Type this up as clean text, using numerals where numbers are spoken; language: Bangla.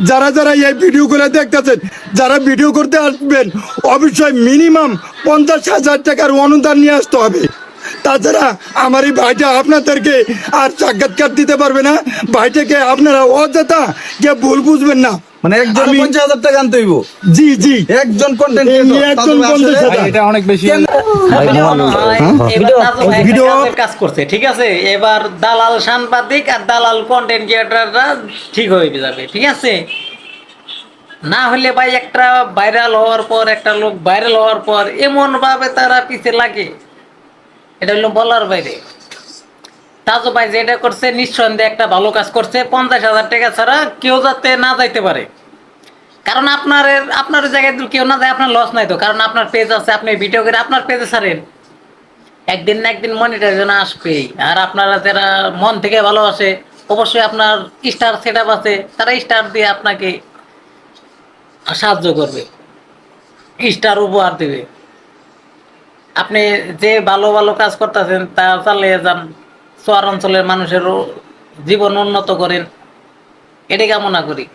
যারা যারা এই ভিডিওগুলো দেখতেছেন, যারা ভিডিও করতে আসবেন, অবশ্যই মিনিমাম 50,000 টাকার অনুদান নিয়ে আসতে হবে। তাছাড়া আমার এই ভাইটা আপনাদেরকে আর সাক্ষাৎকার দিতে পারবে না। ভাইটাকে আপনারা অযথা কে ভুল বুঝবেন না। মানে একজন আমি- 50,000 টাকা আনতে হইব, জি জি, একজন কন্টেন্ট একজন 50,000। এটা অনেক বেশি। ভিডিও কাজ করছে, ঠিক আছে। এবার দালাল সাংবাদিক আর দালাল কন্টেন্ট ক্রিয়েটররা ঠিক হয়ে যাবে, ঠিক আছে। না হলে ভাই একটা ভাইরাল হওয়ার পর, একটা লোক ভাইরাল হওয়ার পর এমন ভাবে তারা পিছে লাগে, এটা হলো বলার বাইরে। তাজু ভাই যেটা করছে নিঃসন্দেহে একটা ভালো কাজ করছে। 50,000 টাকা ছাড়া কেউ যাতে না যাইতে পারে, কারণ আপনার জায়গায় কেউ না যায়, আপনার লস নাই তো। কারণ আপনার পেজ আছে, আপনি ভিডিও করে আপনার পেজে ছাড়েন, একদিন না একদিন মনিটাইজেশন আসবেই। আর আপনারা যারা মন থেকে ভালোবাসে, অবশ্যই আপনার স্টার সেট আপ আছে, তারা স্টার দিয়ে আপনাকে সাহায্য করবে, স্টার উপহার দেবে। আপনি যে ভালো ভালো কাজ করতেছেন তা চালিয়ে যান, শহর অঞ্চলের মানুষেরও জীবন উন্নত করেন, এটাই কামনা করি।